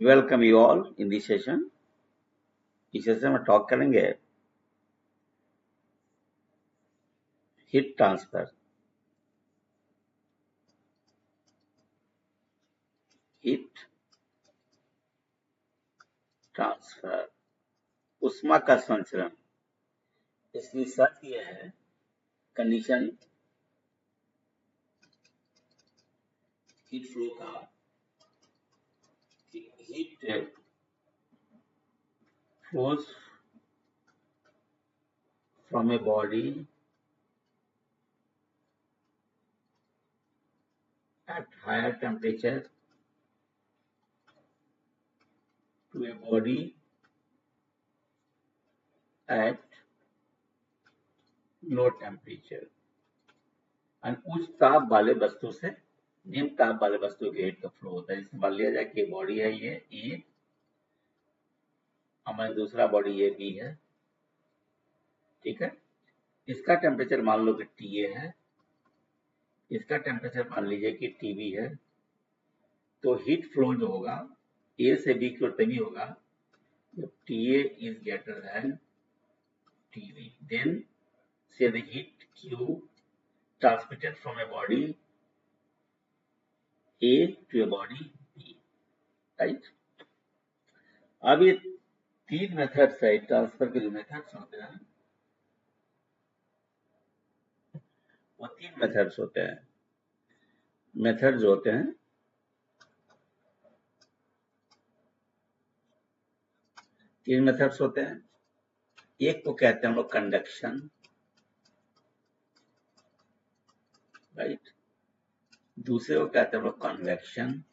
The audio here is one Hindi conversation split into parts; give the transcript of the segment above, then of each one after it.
Welcome you all in this session. इस सेशन में टॉक करेंगे हीट ट्रांसफर। हीट ट्रांसफर उष्मा का संचरण। इसकी शर्त यह है, कंडीशन हीट फ्लो का, heat flows from a body at higher temperature to a body at low temperature। उच्च ताप वाले वस्तु से निम्न ताप वाले वस्तु के हीट का फ्लो होता है। जैसे मान लिया जाए कि बॉडी है ये ए, हमारी दूसरा बॉडी ये बी है, ठीक है। इसका टेम्परेचर मान लो कि टी ए है, इसका टेम्परेचर मान लीजिए कि टीबी है। तो हीट फ्लो जो होगा ए से बी की ओर तभी होगा जब T A is greater than TB. Then say the heat Q transmitted from a body A to a body B, right. अब ये तीन मेथड्स है ट्रांसफर के, जो मेथड्स होते हैं वो तीन मेथड्स होते हैं। मेथड जो होते हैं तीन मेथड्स होते हैं। एक को कहते हैं हम लोग कंडक्शन, राइट। दूसरे को कहते हैं हम लोग कन्वेक्शन,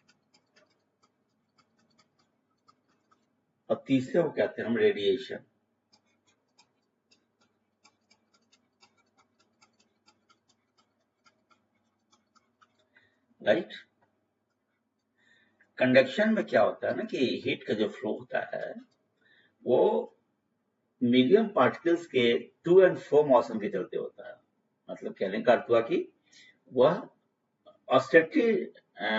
और तीसरे को कहते हैं हम रेडिएशन। राइट। कंडक्शन में क्या होता है ना कि हीट का जो फ्लो होता है वो मीडियम पार्टिकल्स के टू एंड फ्रो मोशन के चलते होता है। मतलब कहने का अर्थ हुआ कि वह ऑस्टेटरी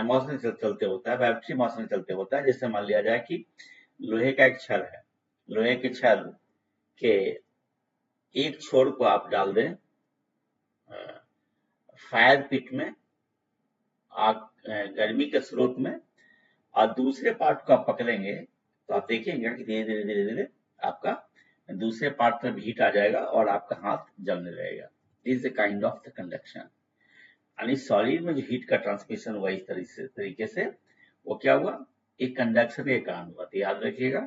मोशन से चलते होता है, वाइब्रेटरी मोशन से चलते होता है। जैसे मान लिया जाए कि लोहे का एक छड़ है, लोहे के छड़ के एक छोर को आप डाल दें फायर पिट में, आग गर्मी के स्रोत में, और दूसरे पार्ट को आप पकड़ेंगे तो आप देखेंगे कि धीरे धीरे धीरे धीरे आपका दूसरे पार्ट में हीट आ जाएगा और आपका हाथ जलने लगेगा। This is the kind of the conduction. यानी सॉलिड में जो हीट का ट्रांसमिशन हुआ इस तरीके से वो क्या हुआ, एक कंडक्शन के कारण हुआ। तो याद रखिएगा,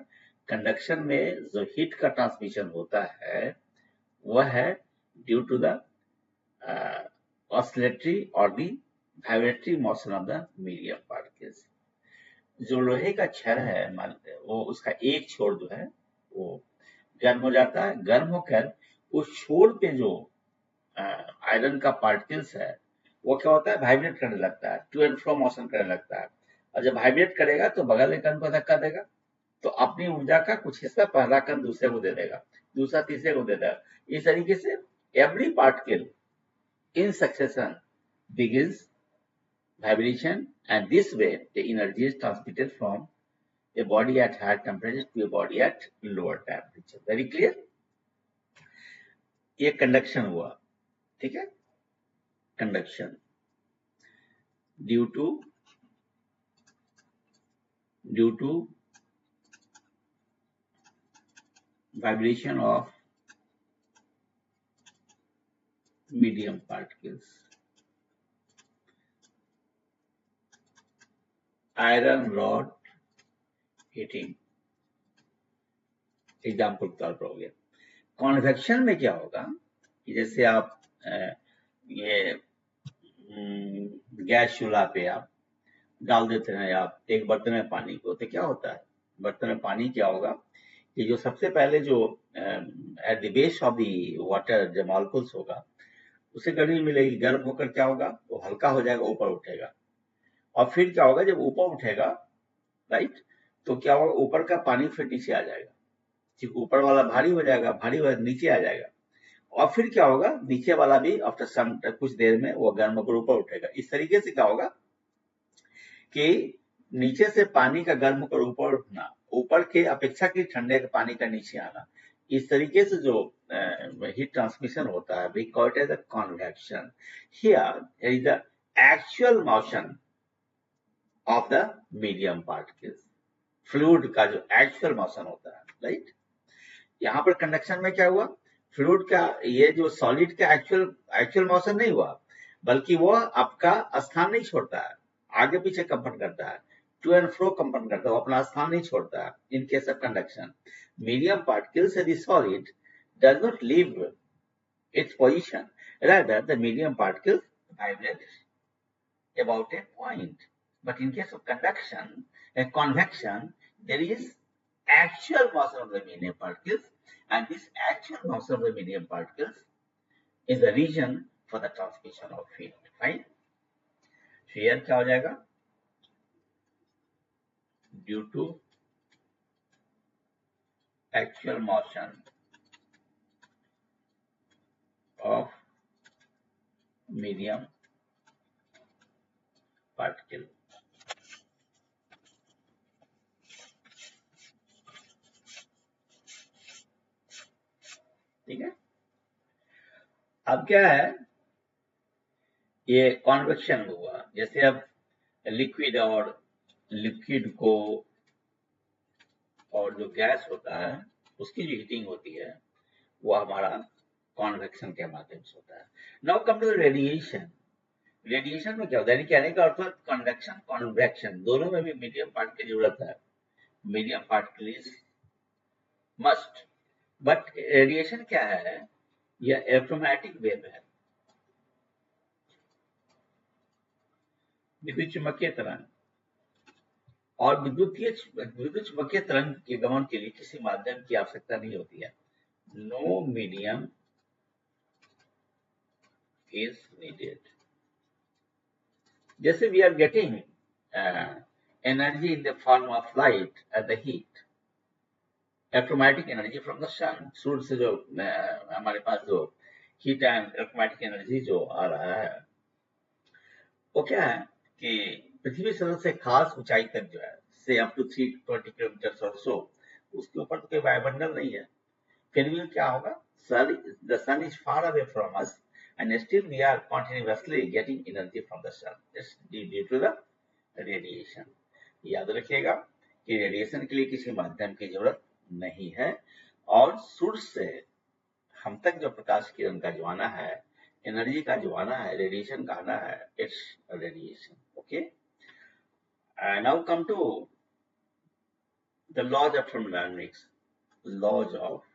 कंडक्शन में जो हीट का ट्रांसमिशन होता है वह है ड्यू टू द ऑसिलेटरी और the vibratory motion of the medium particles. जो लोहे का छड़ है वो उसका एक छोर जो है वो गर्म हो जाता है। गर्म होकर उस छोर पे जो आयरन का पार्टिकल्स है वो क्या होता है, वाइब्रेट करने लगता है, टू एंड फ्रो मोशन करने लगता है। और जब वाइब्रेट करेगा तो बगल के कण को धक्का देगा, तो अपनी ऊर्जा का कुछ हिस्सा पहला कण दूसरे को दे देगा, दूसरा तीसरे को दे देगा। इस तरीके से every particle in succession begins vibration, and this way the energy is transmitted from a body at higher temperature to a body at lower temperature. Very clear? ये कंडक्शन हुआ, ठीक है। Conduction due to vibration of medium particles, iron rod heating, example के तौर पर हो गया। कॉन्वेक्शन में क्या होगा कि जैसे आप ये गैस चूल्हा पे आप डाल देते हैं आप एक बर्तन में पानी को, तो क्या होता है, बर्तन में पानी क्या होगा कि जो सबसे पहले जो at the base of the water जो मॉलिक्यूल्स होगा उसे गर्मी मिलेगी, गर्म होकर क्या होगा वो हल्का हो जाएगा, ऊपर उठेगा। और फिर क्या होगा, जब ऊपर उठेगा, राइट, तो क्या होगा, ऊपर का पानी फिर नीचे आ जाएगा, ठीक, ऊपर वाला भारी हो जाएगा, भारी हो नीचे आ जाएगा। और फिर क्या होगा, नीचे वाला भी आफ्टर सम कुछ देर में वो गर्म होकर ऊपर उठेगा। इस तरीके से क्या होगा कि नीचे से पानी का गर्म होकर ऊपर उठना, ऊपर के अपेक्षाकृत ठंडे के पानी का नीचे आना, इस तरीके से जो हीट ट्रांसमिशन होता है, we call it as a convection. Here is the actual motion of the medium particles, fluid का जो एक्चुअल मोशन होता है, राइट। यहाँ पर कंडक्शन में क्या हुआ, फ्लूइड का ये जो सॉलिड का एक्चुअल मोशन नहीं हुआ, बल्कि वो आपका स्थान नहीं छोड़ता है, आगे पीछे कंपन करता है, टू एंड फ्रो कंपन करता है, वो अपना स्थान नहीं छोड़ता है in case of conduction. Medium particles यदि solid does not leave its position, rather the medium particles vibrate about a point. But in case of convection, there is actual motion of the medium particles, and this actual motion of the medium particles is the reason for the transmission of heat. Fine. So here क्या हो जाएगा, due to actual motion of medium particle. ठीक है। अब क्या है, ये कॉन्वेक्शन हुआ, जैसे अब लिक्विड को और जो गैस होता है उसकी जो हीटिंग होती है वो हमारा कॉन्वेक्शन के माध्यम से होता है। Now come to radiation. Radiation में क्या होता है, कहने का अर्थ है कन्वेक्शन कॉन्वेक्शन दोनों में भी मीडियम पार्ट की जरूरत है, medium particle is must. But radiation क्या है, यह इलेक्ट्रोमैग्नेटिक वेव है, विद्युत चुंबकीय तरंग, और विद्युत चुंबकीय तरंग के गमन के लिए किसी माध्यम की आवश्यकता नहीं होती है। No medium is needed. जैसे we are getting energy in the form of light and the heat, electromagnetic energy from the sun, सूर्य से जो हमारे पास जो हीट एंड इलेक्ट्रोमैग्नेटिक एनर्जी जो आ रहा है, वो क्या है कि पृथ्वी सतह से खास ऊंचाई तक जो है, से अप टू 320 किलोमीटर और सो, उसके ऊपर तो कोई वायुमंडल नहीं है, फिर भी क्या होगा, the sun is far away from us and still we are continuously getting energy from the sun. It's due to the radiation. याद रखिएगा कि रेडिएशन के लिए किसी माध्यम की जरूरत नहीं है, और सूर्य से हम तक जो प्रकाश किरण का जो आना है, एनर्जी का जो आना है, रेडिएशन का आना है, it's radiation. Okay, now come to the laws of thermodynamics. Laws of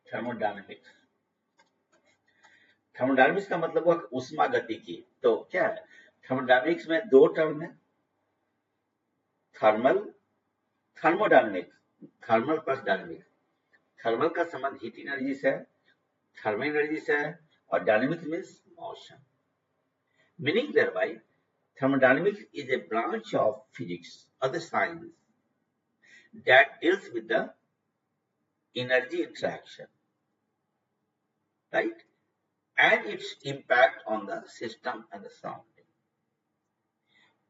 thermodynamics. Thermodynamics का मतलब हुआ उष्मा गतिकी। तो क्या है, थर्मोडायनेमिक्स में दो टर्म है, thermal, thermodynamics, thermal plus dynamics. Thermal का संबंध हीट एनर्जी से है, थर्मल एनर्जी से है, और dynamics means motion. Meaning thereby thermodynamics is a branch of physics or the science that deals with the energy interaction, right, and its impact on the system and the surrounding.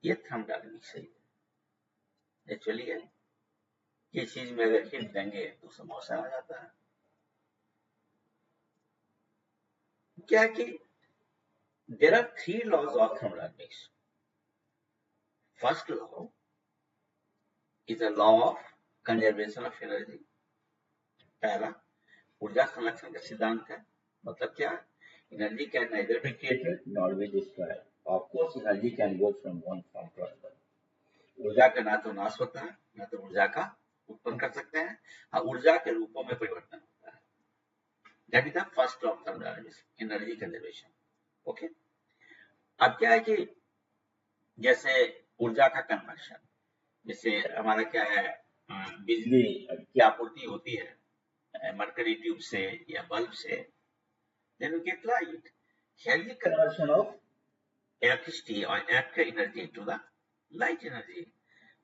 ये थर्मोडायनेमिक्स है। नेचुरली है, ये चीज में अगर हिट देंगे तो समोसा आ जाता है। क्या कि there are three laws of thermodynamics. First law is a law of conservation of energy. पहला ऊर्जा संरक्षण का सिद्धांत है। मतलब क्या, energy can neither be created nor be destroyed. Of course, energy can go from one form to another. ऊर्जा का ना तो नाश होता है, ना तो ऊर्जा का उत्पन्न कर सकते हैं, हाँ ऊर्जा के रूपों में परिवर्तन होता है। That is the first law of thermodynamics, energy conservation. Okay, अब क्या है कि जैसे ऊर्जा का कन्वर्शन, जैसे हमारा क्या है, बिजली की आपूर्ति होती है मरकरी ट्यूब से या बल्ब से, then we get light. Here is the conversion of electricity or electric energy to the light energy.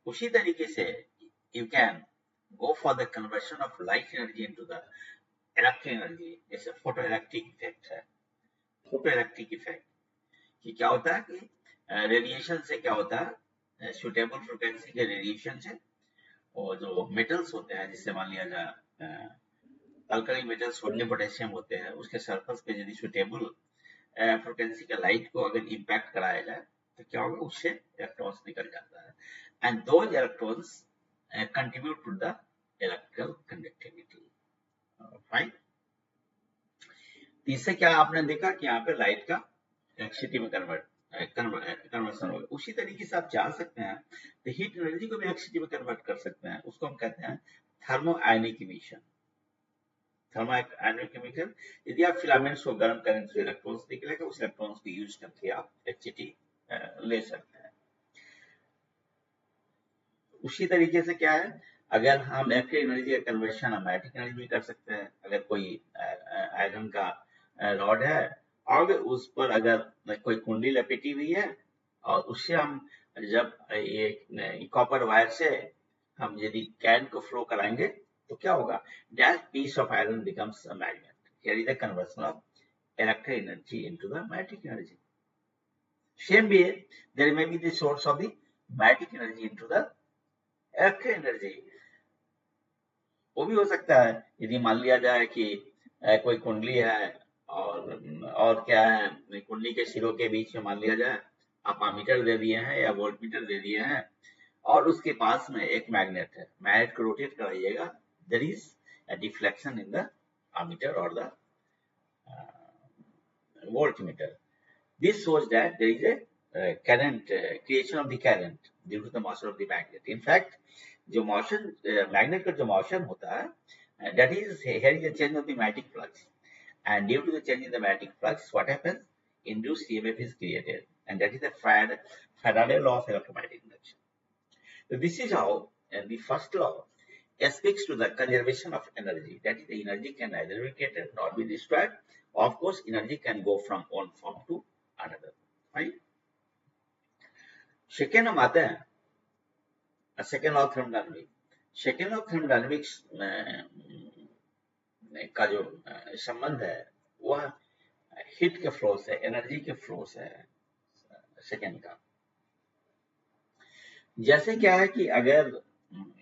उसी तरीके से you can go for the conversion of light energy into the electric energy. जैसे फोटो इलेक्ट्रिक इफेक्ट है। फोटोइलेक्ट्रिक इफेक्ट, कि क्या होता है कि रेडिएशन से क्या होता है, सुटेबल फ्रिक्वेंसी के रेडिएशन से और जो मेटल्स होते हैं, जिससे मान लिया जाए अल्कली मेटल सोडियम पोटेशियम होते हैं, उसके सरफेस पे यदि सुटेबल फ्रिक्वेंसी का लाइट को अगर इम्पैक्ट कराया जाए तो क्या होगा, उससे इलेक्ट्रॉन्स निकल जाता है, and those electrons contribute to the electrical conductivity. Fine. इससे क्या आपने देखा कि यहाँ पे लाइट का इलेक्ट्रिसिटी में कन्वर्सन होगा। उसी तरीके से आप जान सकते हैं तो हीट एनर्जी को भी इलेक्ट्रिसिटी में कन्वर्ट कर सकते हैं, उसको हम कहते हैं थर्मो आयनिक इमिशन। थर्मो आयनिक इमिशन, यदि आप फिलामेंट्स को गर्म करें तो इलेक्ट्रॉन्स निकलेगा, उस इलेक्ट्रॉन्स को यूज करके आप इलेक्ट्रिसिटी ले सकते हैं। उसी तरीके से क्या है, अगर हम इलेक्ट्रिक एनर्जी का कन्वर्शन हम मैग्नेटिक एनर्जी में कर सकते हैं। अगर कोई आयरन का रॉड है और उस पर अगर कोई कुंडली लपेटी हुई है और उससे हम जब ये कॉपर वायर से हम यदि करंट को फ्लो कराएंगे तो क्या होगा, that piece of iron becomes a magnet. Here is the conversion of electric energy into the magnetic energy. Same way there may be the source of the magnetic energy into the electric energy. वो भी हो सकता है, यदि मान लिया जाए कि कोई कुंडली है और क्या है, कुंडली के सिरों के बीच में मान लिया जाए आप अमीटर दे दिए हैं या वोल्टमीटर दे दिए हैं और उसके पास में एक मैग्नेट है, मैग्नेट को रोटेट कराइएगा, there is a deflection in the ammeter और the voltmeter. This shows that there is a current, creation of the current due to the motion of the magnet. In fact, जो motion magnet का जो motion होता है, that is here is a change of the magnetic flux, and due to the change in the magnetic flux, what happens? Induced EMF is created, and that is the Faraday law of electromagnetic induction. So this is how, and the first law speaks to the conservation of energy. That is, the energy can neither be created nor be destroyed. Of course, energy can go from one form to another. Right? Second हम आते हैं second law of thermodynamics. Second law of thermodynamics का जो संबंध है वह हीट के फ्लो से, एनर्जी के फ्लो से है सेकेंड का। जैसे क्या है कि अगर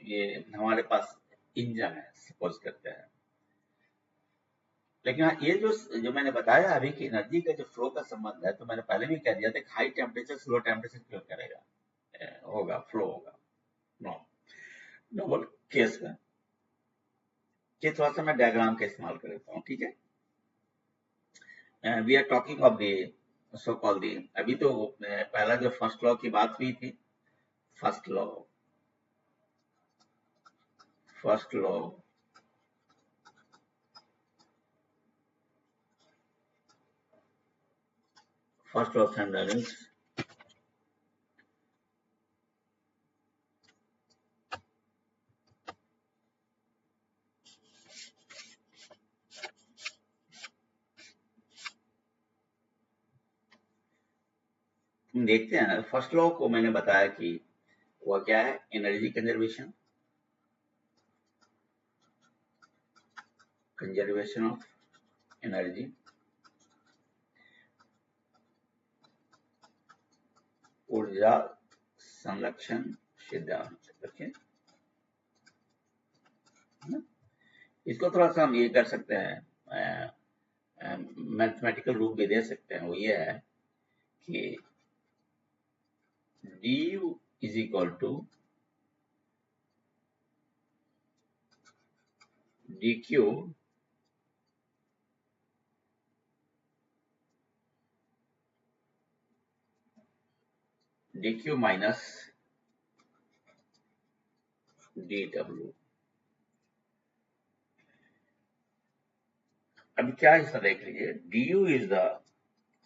ये हमारे पास इंजन है सपोज करते हैं, लेकिन ये जो मैंने बताया अभी कि एनर्जी का जो फ्लो का संबंध है, तो मैंने पहले भी कह दिया था high temperature slow temperature flow करेगा, होगा फ्लो होगा। नो डबल केस में ये थोड़ा सा मैं डायग्राम का इस्तेमाल कर लेता हूँ, ठीक है। We are talking of the so called the, अभी तो पहला जो फर्स्ट लॉ की बात हुई थी, फर्स्ट लॉ ऑफ थर्मोडायनेमिक्स। हम देखते हैं, फर्स्ट लॉ को मैंने बताया कि वह क्या है, एनर्जी कंजर्वेशन ऑफ एनर्जी, ऊर्जा संरक्षण सिद्धांत। रखें इसको थोड़ा सा हम ये कर सकते हैं, मैथमेटिकल रूप भी दे सकते हैं। वो ये है कि du is equal to dq minus dw। अब क्या हिस्सा देख लीजिए, du is the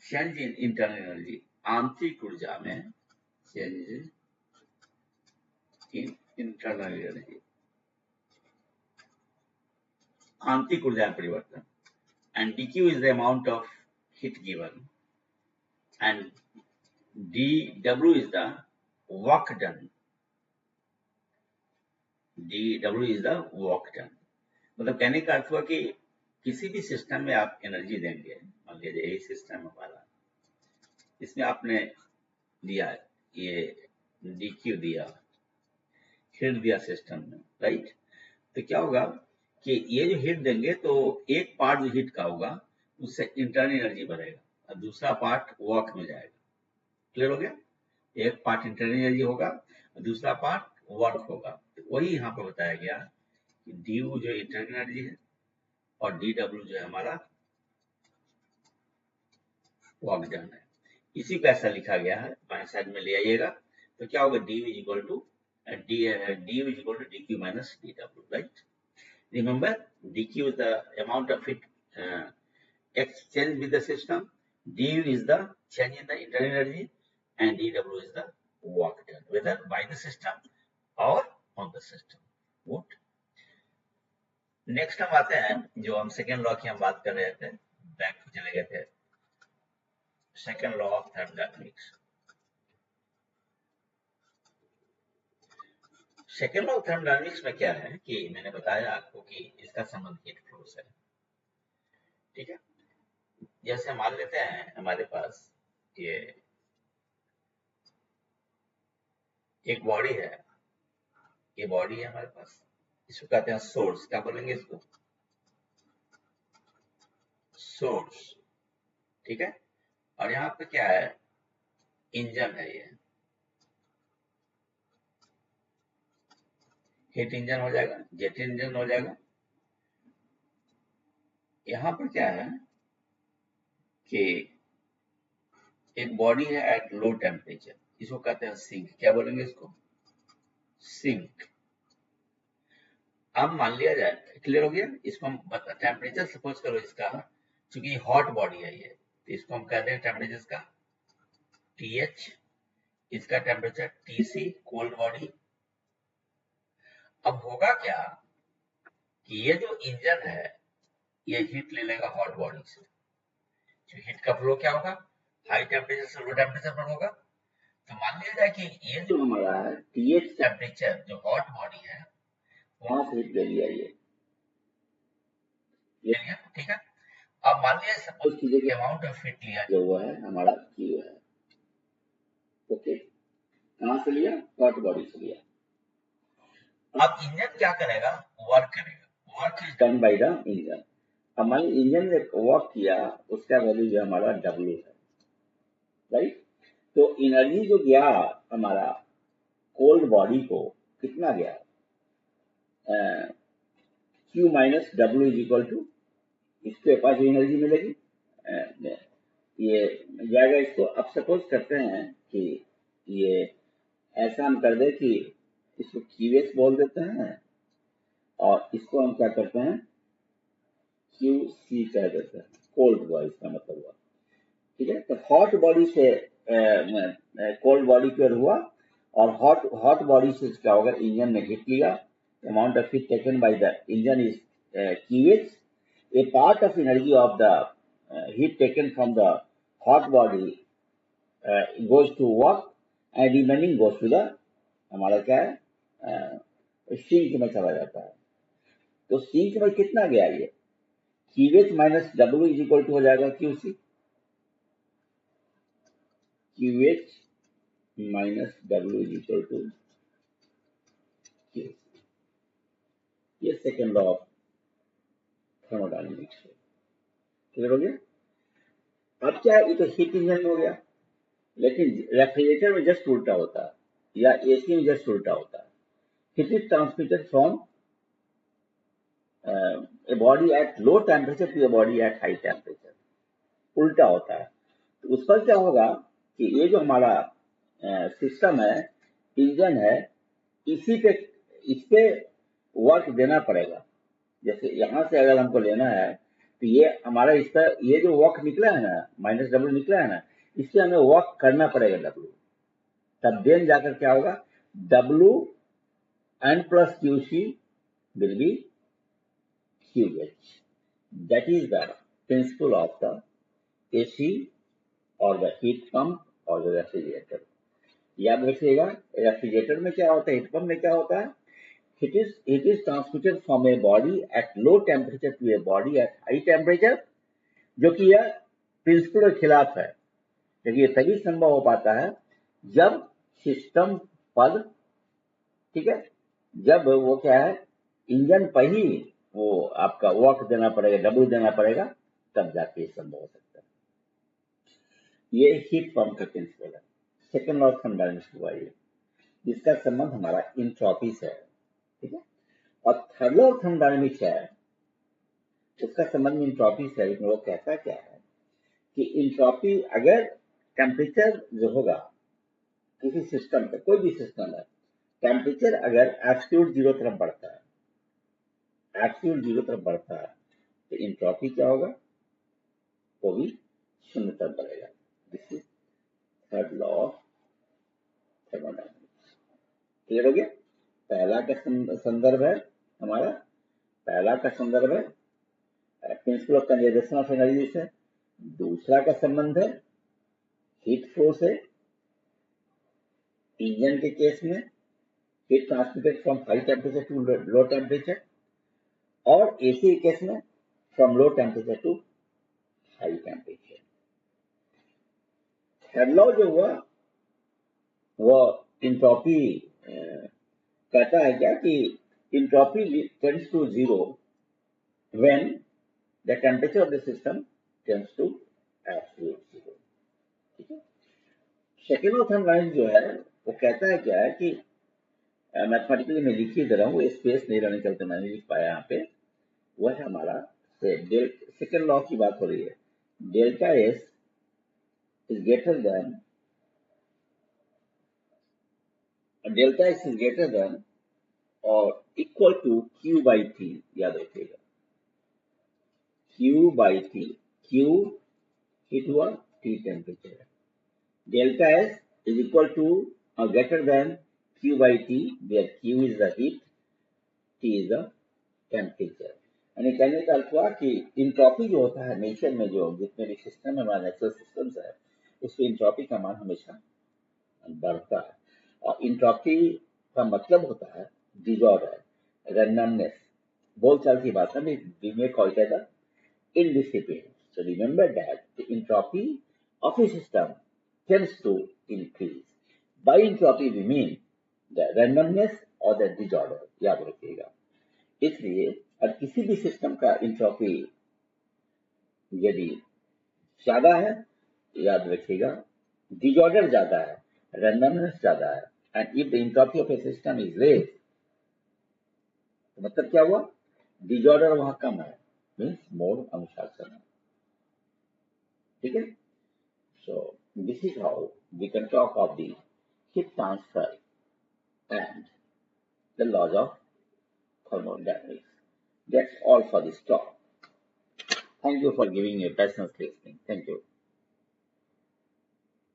change in internal energy, आंतरिक ऊर्जा में चेंज इन इंटरनल एनर्जी, आंतरिक ऊर्जा में परिवर्तन, and dq is the amount of heat given, and dw is the work done, dw is the work done। मतलब कहने का अर्थ हुआ कि किसी भी सिस्टम में आप एनर्जी देंगे, मान लीजिए यही सिस्टम हमारा, इसमें आपने दिया ये DQ दिया, हीट दिया सिस्टम में, राइट। तो क्या होगा कि ये जो हीट देंगे तो एक पार्ट जो हीट का होगा उससे इंटरनल एनर्जी बढ़ेगा और दूसरा पार्ट वर्क में जाएगा। क्लियर हो गया? एक पार्ट इंटरनल एनर्जी होगा और दूसरा पार्ट वर्क होगा। तो वही यहाँ पर बताया गया कि ड्यू जो इंटरनल एनर्जी है और DW जो है हमारा वर्क डन है। इसी को ऐसा लिखा गया है, बाएं साइड में ले आइएगा तो क्या होगा, dU is equal to DQ minus DW, right? Remember, DQ is the amount of heat exchange with the system, DU is the change in the internal energy, and DW is the work done, whether by the system or on the system. Good. Next हम आते हैं, जो हम सेकेंड लॉ की हम बात कर रहे थे, बैक चले गए थे, second law of thermodynamics. Second law of thermodynamics में क्या है कि मैंने बताया आपको कि इसका संबंध हीट फ्लो से है, ठीक है। जैसे मान लेते हैं हमारे पास ये एक बॉडी है, ये बॉडी है हमारे पास, इसको कहते हैं सोर्स, क्या बोलेंगे इसको, सोर्स, ठीक है। और यहाँ पे क्या है, इंजन है, ये हीट इंजन हो जाएगा, जेट इंजन हो जाएगा। यहाँ पर क्या है कि एक बॉडी है एट लो टेम्परेचर, इसको कहते हैं सिंक, क्या बोलेंगे इसको, सिंक। अब मान लिया जाए, क्लियर हो गया, इसको हम टेम्परेचर सपोज करो इसका, चूंकि हॉट बॉडी है ये, तो इसको हम कहते हैं टेम्परेचर इसका TH, इसका टेम्परेचर TC, कोल्ड बॉडी। अब होगा क्या कि ये जो इंजन है ये हीट ले लेगा हॉट बॉडी से, जो हीट का फ्लो क्या होगा, हाई टेम्परेचर से लो टेम्परेचर पर होगा। तो मान लिया जाए कि ये जो हमारा है TH टेम्परेचर, जो हॉट बॉडी है, वहां से हीट ले लिया, ये ले लिया, ठीक है। अब मान लिया सपोज कीजिए कि अमाउंट ऑफ हीट लिया जो हुआ है हमारा Q है, ओके, कहां से लिया, हॉट बॉडी से लिया। अब इंजन क्या करेगा, वर्क करेगा, work is done by the engine. अब मान लीजिए इंजन ने वर्क किया, उसका वैल्यू जो हमारा W है, राइट। तो एनर्जी जो गया हमारा कोल्ड बॉडी को, कितना गया, Q minus W is equal to, इसके पास जो एनर्जी मिलेगी ये जाएगा इसको। अब सपोज करते हैं कि ये ऐसा हम कर दे कि इसको QH बोल देते हैं और इसको हम क्या करते हैं QC कह देते हैं, कोल्ड बॉडी का मतलब हुआ, ठीक है। तो हॉट बॉडी से कोल्ड बॉडी की ओर हुआ और हॉट बॉडी से क्या होगा, इंजन ने हीट लिया, amount of heat taken by the engine is QH, a part of energy of the heat taken from the hot body goes to work and remaining goes to the, हमारा क्या है, सिंक में चला जाता है। तो सिंक में कितना गया, ये QH minus W is equal to हो जाएगा QC, QH minus W is equal to QC। ये सेकेंड लॉ ऑफ थर्मोडायनामिक्स है, क्लियर हो गया। अब क्या है, ये तो हीट इंजन हो गया, लेकिन रेफ्रिजरेटर में जस्ट उल्टा होता है, या AC में जस्ट उल्टा होता है। Heat is transmitted from a body at low temperature to a body at high temperature, उल्टा होता है। तो उस पर क्या होगा कि ये जो हमारा सिस्टम है, इंजन है, इस पे वर्क देना पड़ेगा। जैसे यहां से अगर हमको लेना है तो ये हमारा इस पर ये जो वर्क निकला है ना, माइनस W निकला है ना, इससे हमें वर्क करना पड़ेगा W, तब देन जाकर क्या होगा, W n plus QC will be QH. That is the principle of the AC or the heat pump or the refrigerator. याद रखिएगा, रेफ्रिजरेटर में क्या होता है, हीट पंप में क्या होता है, it is transmitted from a body at low temperature to a body at high temperature, जो कि यह प्रिंसिपल के खिलाफ है, क्योंकि ये तभी संभव हो पाता है जब सिस्टम पद, ठीक है, जब वो क्या है, इंजन पर ही वो आपका वर्क देना पड़ेगा, डब्ल्यू देना पड़ेगा, तब जाके संभव हो सकता है। ये हीट पंप का प्रिंसिपल है। सेकेंड लॉ ऑफ थर्मोडायनेमिक्स हुआ ये, जिसका संबंध हमारा इंट्रोपी से है, ठीक है। और थर्ड लॉ ऑफ थर्मोडायनेमिक्स है, उसका संबंध इंट्रोपी से है, लेकिन वो कहता क्या है कि इंट्रोपी, अगर टेम्परेचर जो होगा किसी सिस्टम पे, कोई भी सिस्टम है, टेम्परेचर अगर एब्सोल्यूट जीरो तरफ बढ़ता है, एब्सोल्यूट जीरो तरफ बढ़ता है, तो इंट्रोपी क्या होगा, वो भी शून्य तरफ बढ़ेगा। This is third law of thermodynamics. Clear हो गया? पहला का संदर्भ है हमारा, पहला का संदर्भ है principle of conservation of energy से, दूसरा का संबंध है हीट फ्लो से, इंजन के केस में heat transmitted from high temperature to low temperature, और एसी के केस में from low temperature to high temperature. Third law जो हुआ वो इंट्रोपी कहता है क्या कि entropy tends to zero when the temperature of the system tends to absolute zero, ठीक है। सेकेंड लॉ ऑफ थर्मोडायनेमिक्स जो है वो कहता है क्या है कि मैथमेटिकली मैं लिख ही दे रहा हूँ, स्पेस नहीं रहने चलते मैंने लिख पाया यहाँ पे, वो है हमारा सेकेंड लॉ की बात हो रही है, delta S is greater than, delta S is greater than और equal to Q by T, याद रखिएगा, Q by T, Q heat हुआ, टी टेम्परेचर है, delta S is equal to और greater than Q by T, where Q is the heat, T is the temperature. यानी कहने का अर्थ हुआ कि इंट्रोपी जो होता है नेचर में, जो जितने भी सिस्टम है, हमारा नेचुरल सिस्टम्स है, उसमें इंट्रोपी का मान हमेशा बढ़ता है। और इंट्रोपी का मतलब होता है डिसऑर्डर, रैंडमनेस, बोलचाल की भाषा में we may call it as indiscipline. So remember that the entropy of a system tends to increase. By entropy we mean the randomness or the disorder, याद रखिएगा। इसलिए अब किसी भी सिस्टम का इंट्रोपी यदि ज्यादा है, याद रखिएगा डिसऑर्डर ज्यादा है, रैंडमनेस ज्यादा है, and if the entropy of A system is less, तो मतलब क्या हुआ, डिसऑर्डर वहां कम है, मीन्स मोर अनुशासन है, ठीक है। So this is how we can talk of the heat transfer and the laws of thermodynamics. That's all for this talk. Thank you for giving me a patience listening. Thank you.